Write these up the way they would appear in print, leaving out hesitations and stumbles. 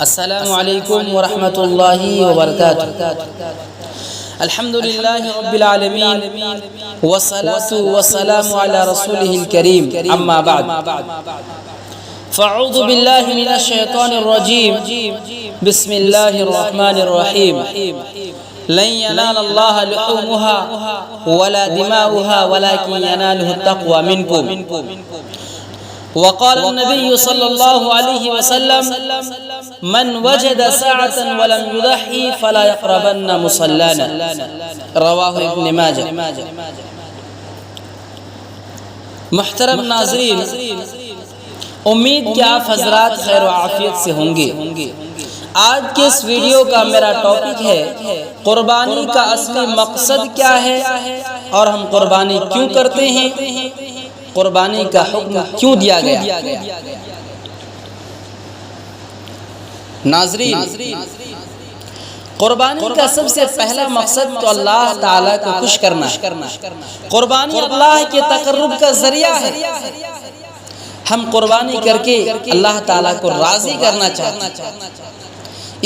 السلام علیکم ورحمۃ اللہ وبرکاتہ۔ الحمد للہ رب العالمین والصلاة والسلام علی رسولہ الکریم، اما بعد فاعوذ باللہ من الشیطان الرجیم، بسم اللہ الرحمن الرحیم۔ لن ينال الله لحومها ولا دماؤها ولكن يناله التقوى منكم۔ وقال النبي صلى الله عليه وسلم من وجد ساعة ولم يضحي فلا يقربن مصلانا، رواه ابن ماجہ۔ محترم ناظرین، امید کہ آپ حضرات خیر و عافیت سے ہوں گے۔ آج کے اس ویڈیو کا میرا ٹاپک ہے قربانی کا اصلی مقصد کیا ہے اور ہم قربانی کیوں کرتے ہیں، قربانی کا حکم کیوں دیا گیا۔ ناظرین، قربانی کا سب سے پہلا مقصد تو اللہ تعالیٰ کو خوش کرنا ہے۔ قربانی اللہ کے تقرب کا ذریعہ ہے۔ ہم قربانی کر کے اللہ تعالیٰ کو راضی کرنا چاہتے ہیں۔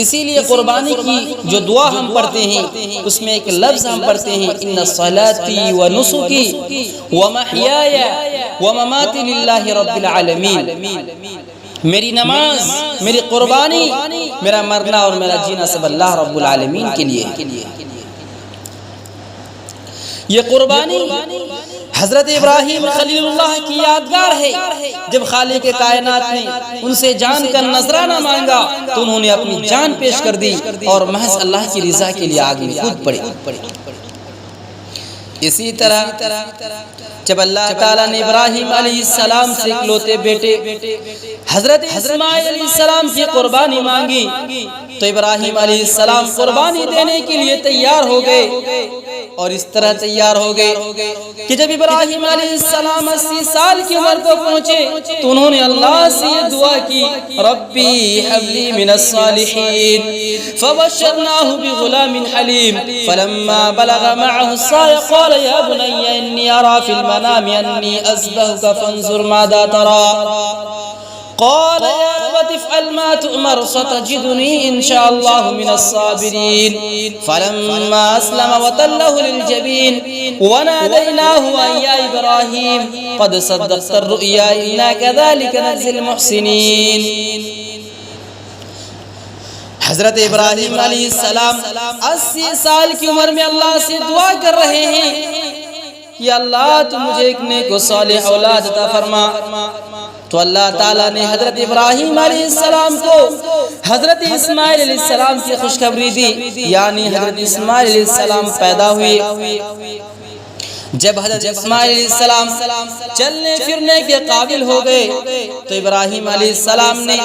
اسی لیے قربانی کی جو دعا ہم پڑھتے ہیں اس میں ایک لفظ ہم پڑھتے ہیں، ان صلاتی و نسکی و محیای و مماتی للہ رب العالمین۔ میری نماز، میری قربانی، میرا مرنا اور میرا جینا سب اللہ رب العالمین کے لیے۔ یہ قربانی حضرت ابراہیم خلیل اللہ کی یادگار ہے۔ جب خالق کائنات نے ان سے جان کا نذرانہ مانگا تو انہوں نے اپنی جان پیش کر دی اور محض اللہ کی رضا کے لیے آگ میں کود پڑے۔ اسی طرح جب اللہ تعالیٰ نے ابراہیم علیہ السلام سے اکلوتے بیٹے حضرت اسماعیل علیہ السلام کی قربانی مانگی تو ابراہیم علیہ السلام قربانی دینے کے لیے تیار ہو گئے، اور اس طرح تیار ہو گئے کہ جب ابراہیم علیہ السلام 80 سال کی عمر کو پہنچے تو انہوں نے اللہ سے یہ دعا کی، ربی ہب لی من الصالحین، فبشرناہ بغلام حلیم، فلما بلغ معه السعی قال یا بنی انی ارى فی المنام انی اذبحک فانظر ماذا ترى، قال يا أبت افعل ما تؤمر ستجدني إن شاء الله من الصابرين، فلما أسلم وتله للجبين وناديناه أن يا إبراهيم قد صدقت الرؤيا إنا كذلك نجزي المحسنين۔ حضرت ابراہیم علیہ السلام 80 سال کی عمر میں اللہ سے دعا کر رہے ہیں کہ اللہ تو مجھے ایک نیک و صالح اولاد عطا فرما۔ تو اللہ تعالیٰ نے حضرت ابراہیم علیہ السلام کو حضرت اسماعیل علیہ السلام کی خوشخبری دی، یعنی حضرت اسماعیل علیہ السلام پیدا ہوئے۔ جب حضرت اسماعیل علیہ السلام چلنے پھرنے کے قابل ہو گئے تو ابراہیم علیہ السلام نے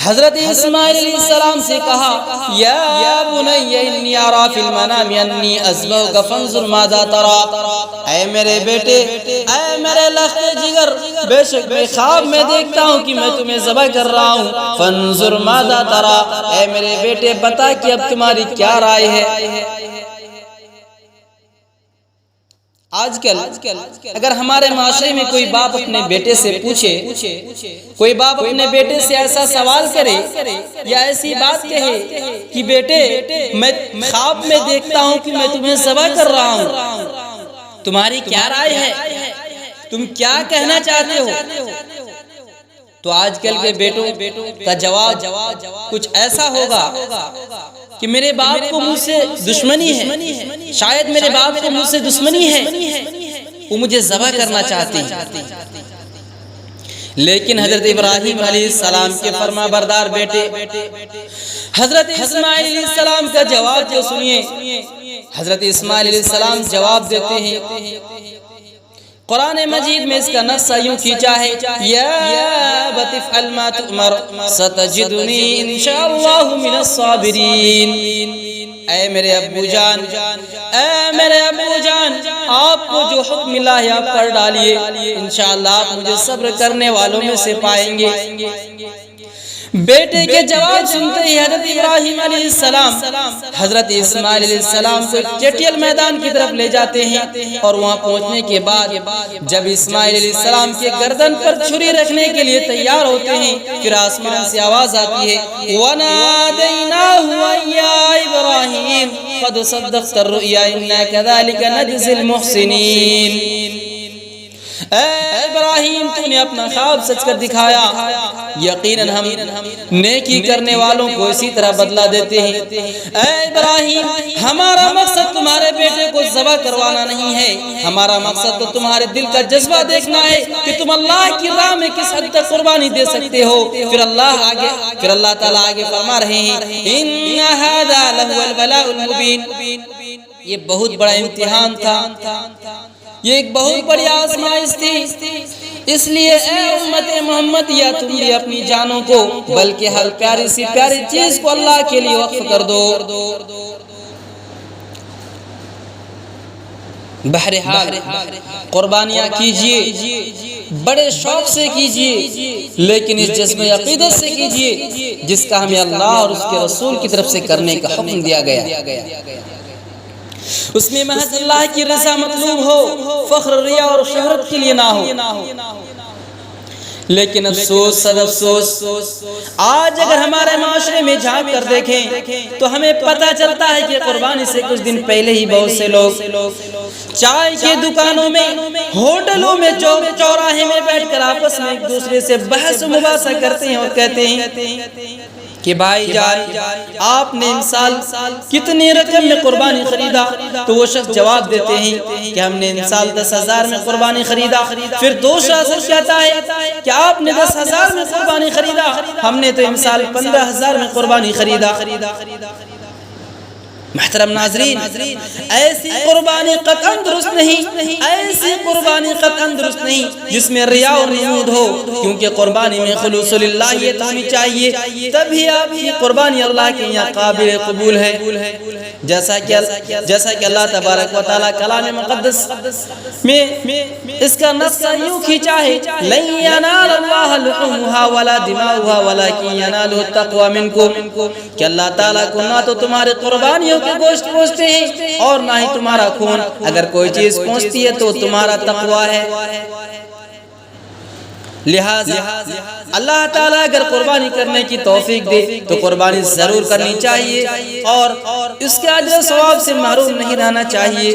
حضرت اسماعیل علیہ السلام سے کہا، یا بنی انی ارى فی المنام انی اذبحک فانظر ماذا ترى، اے میرے بیٹے، اے میرے لخت جگر، بے شک میں خواب میں دیکھتا ہوں کہ میں تمہیں ذبح کر رہا ہوں، فانظر ماذا ترى، اے میرے بیٹے بتا کہ اب تمہاری کیا رائے ہے۔ آج کل اگر ہمارے معاشرے میں کوئی باپ اپنے بیٹے سے پوچھے، کوئی باپ اپنے بیٹے سے ایسا سوال کرے یا ایسی بات کہے کہ بیٹے میں خواب میں دیکھتا ہوں کہ میں تمہیں ذبح کر رہا ہوں، تمہاری کیا رائے ہے، تم کیا کہنا چاہتے ہو، تو آج کل کے بیٹوں کا جواب کچھ ایسا ہوگا کہ میرے باپ کو مجھ سے دشمنی ہے، شاید میرے باپ کو مجھ سے دشمنی ہے، وہ مجھے ذبح کرنا چاہتے ہیں۔ لیکن حضرت ابراہیم علیہ السلام کے فرما بردار بیٹے حضرت اسماعیل علیہ السلام کا جواب جو سنیے، حضرت اسماعیل علیہ السلام جواب دیتے ہیں، قرآن مجید میں اس کا نص یوں کھینچا ہے، یا ابت افعل ما تؤمر ستجدنی انشاء اللہ من الصابرین، اے میرے ابو جان، اے میرے ابو جان، آپ کو جو حکم ملا ہے آپ کر ڈالیے، انشاءاللہ آپ مجھے صبر کرنے والوں میں سے پائیں گے۔ بیٹے کے جواب سنتے ہی حضرت ابراہیم علیہ السلام حضرت اسماعیل علیہ السلام کو چٹیل میدان کی طرف لے جاتے ہیں، اور وہاں پہنچنے کے بعد جب اسماعیل علیہ السلام کے گردن پر چھری رکھنے کے لیے تیار ہوتے ہیں، پھر آسمان سے آواز آتی ہے وَنَادَيْنَاهُ يَا إِبْرَاهِيمُ قَدْ صَدَّقْتَ الرُّؤْيَا إِنَّا كَذَلِكَ نَجْزِي الْمُحْسِنِينَ۔ اے ابراہیم تو نے اپنا خواب سچ کر دکھایا، یقیناً ہم نیکی کرنے والوں کو اسی طرح بدلہ دیتے ہیں۔ اے ابراہیم ہمارا مقصد تمہارے بیٹے کو ذبح کروانا نہیں ہے، ہمارا مقصد تو تمہارے دل کا جذبہ دیکھنا ہے کہ تم اللہ کی راہ میں کس حد تک قربانی دے سکتے ہو۔ پھر اللہ تعالیٰ آگے فرما رہے ہیں إِنَّ هَذَا لَهُوَ الْبَلَاءُ الْمُبِينُ، یہ بہت بڑا امتحان تھا، یہ ایک بہت بڑی آزمائش تھی، اس لیے اے امت محمد یا تم بھی اپنی جانوں کو بلکہ ہر پیاری سی پیاری چیز کو اللہ کے لیے وقف کر دو۔ بہرحال قربانیاں کیجئے، بڑے شوق سے کیجئے، لیکن اس جذب عقیدت سے کیجئے جس کا ہمیں اللہ اور اس کے رسول کی طرف سے کرنے کا حکم دیا گیا۔ اس میں محض اللہ کی رضا مطلوب ہو، فخر ریا اور شہرت کے لیے نہ ہو۔ لیکن افسوس سب افسوس، آج اگر ہمارے معاشرے میں جھانک کر دیکھیں تو ہمیں پتہ چلتا ہے کہ قربانی سے کچھ دن پہلے ہی بہت سے لوگ چائے کے دکانوں میں، ہوٹلوں میں، چوراہے میں بیٹھ کر آپس میں ایک دوسرے سے بحث و مباحثہ کرتے ہیں اور کہتے ہیں کہ بھائی جان آپ نے امسال کتنی رقم میں قربانی خریدا؟ تو وہ شخص جواب دیتے ہیں کہ ہم نے امسال 10,000 میں قربانی خریدا۔ پھر دوسرا شخص کہتا ہے کہ آپ نے 10,000 میں قربانی خریدا، ہم نے تو امسال 15,000 میں قربانی خریدا۔ محترم ناظرین، ایسی قربانی قطعاً درست نہیں، ایسی قربانی قطعاً درست نہیں جس میں ریا اور نمود ہو، کیونکہ قربانی میں خلوص للہیت ہونی چاہیے، تبھی آپ کی قربانی اللہ کے یہاں قابل قبول ہے۔ جیسا کہ اللہ تبارک و تعالیٰ کلام مقدس میں اس کا نسخہ یوں کھینچا ہے لَن يَنَالَ اللَّهَ لُحُومُهَا وَلَا دِمَاؤُهَا وَلَكِنْ يَنَالُهُ التَّقْوَىٰ مِنْكُمْ، کہ اللہ تعالیٰ کو نہ تو تمہارے قربانیوں کے گوشت پہنچتے ہیں اور نہ ہی تمہارا خون، اگر کوئی چیز پہنچتی ہے تو تمہارا تقویٰ ہے۔ لہذا اللہ تعالیٰ اگر قربانی کرنے کی توفیق دے تو قربانی ضرور کرنی چاہیے اور اس کے اجر و ثواب سے محروم نہیں رہنا چاہیے۔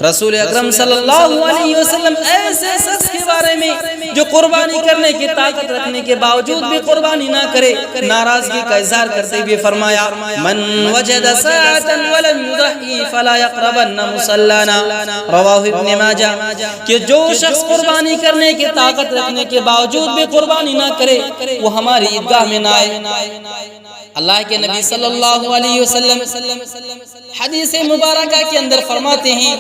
رسول اکرم صلی اللہ علیہ وسلم ایسے شخص کے بارے میں جو قربانی کرنے کی طاقت رکھنے کے باوجود بھی قربانی نہ کرے، ناراضگی کا اظہار کرتے ہوئے فرمایا من وجد ساعة ولم يضحي فلا يقربن مصلانا، رواہ ابن ماجہ، کہ جو شخص قربانی کرنے کی طاقت رکھنے کے باوجود بھی قربانی نہ کرے وہ ہماری عیدگاہ میں نہ آئے۔ اللہ کے نبی صلی اللہ علیہ وسلم حدیث مبارکہ کے اندر فرماتے ہیں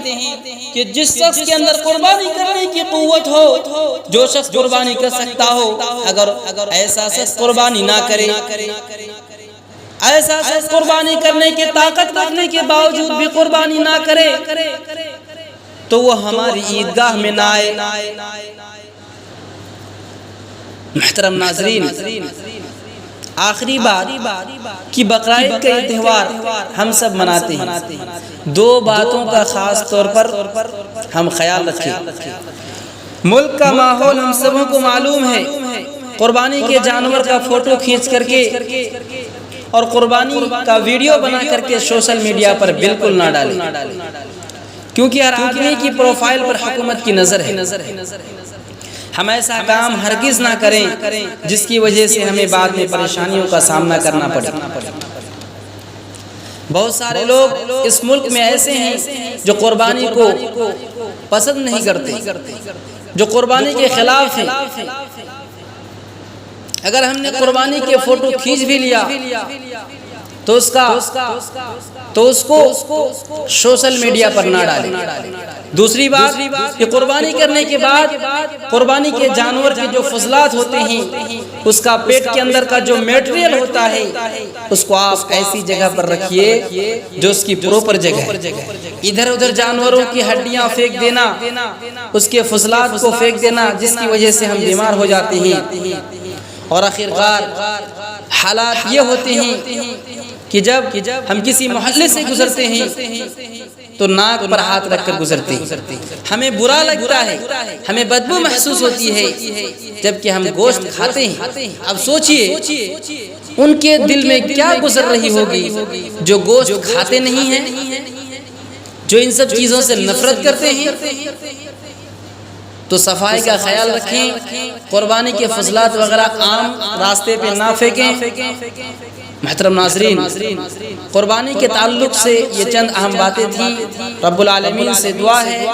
کہ جس شخص کے اندر قربانی کرنے کی قوت ہو، جو شخص قربانی کر سکتا ہو، اگر ایسا شخص قربانی نہ کرے، ایسا شخص قربانی کرنے کی طاقت رکھنے کے باوجود بھی قربانی نہ کرے تو وہ ہماری عیدگاہ میں نہ آئے۔ محترم ناظرین، آخری بات کہ بقرعید کا یہ تہوار ہم سب مناتے ہیں، دو باتوں کا خاص طور پر ہم خیال رکھیں۔ ملک کا ماحول ہم سبوں کو معلوم ہے، قربانی کے جانور کا فوٹو کھینچ کر کے اور قربانی کا ویڈیو بنا کر کے سوشل میڈیا پر بالکل نہ ڈالیں، کیونکہ ہر آدمی کی پروفائل پر حکومت کی نظر ہے۔ ہم ایسا کام ہرگز نہ کریں جس کی وجہ سے ہمیں بعد میں پریشانیوں کا سامنا کرنا پڑے۔ بہت سارے لوگ اس ملک میں ایسے ہیں جو قربانی کو پسند نہیں کرتے، جو قربانی کے خلاف ہیں۔ اگر ہم نے قربانی کے فوٹو کھینچ بھی لیا تو اس کو سوشل میڈیا پر نہ ڈالیں۔ دوسری بات کہ قربانی کرنے کے بعد قربانی کے جانور کے جو فضلات ہوتے ہیں، اس کا پیٹ کے اندر کا جو میٹریل ہوتا ہے، اس کو آپ ایسی جگہ پر رکھیے جو اس کی پروپر جگہ ہے۔ ادھر ادھر جانوروں کی ہڈیاں پھینک دینا، اس کے فضلات کو پھینک دینا، جس کی وجہ سے ہم بیمار ہو جاتے ہیں، اور آخرکار حالات یہ ہوتے ہیں کہ جب ہم کسی محلے سے گزرتے ہیں تو ناک پر ہاتھ رکھ کر گزرتے ہیں، ہمیں برا لگتا ہے، ہمیں بدبو محسوس ہوتی ہے جبکہ ہم گوشت کھاتے ہیں۔ اب سوچئے ان کے دل میں کیا گزر رہی ہوگی جو گوشت کھاتے نہیں ہیں، جو ان سب چیزوں سے نفرت کرتے ہیں۔ تو صفائی کا خیال رکھیں، قربانی کے فضلات وغیرہ عام راستے پہ نہ پھینکیں۔ محترم ناظرین، قربانی کے تعلق سے یہ چند اہم باتیں تھیں۔ رب العالمین سے دعا ہے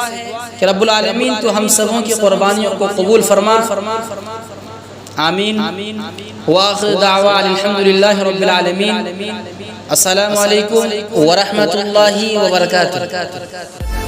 کہ رب العالمین تو ہم سبوں کی قربانیوں کو قبول فرما، آمین۔ وآخر دعوان الحمدللہ رب العالمین۔ السلام علیکم ورحمۃ اللہ وبرکاتہ۔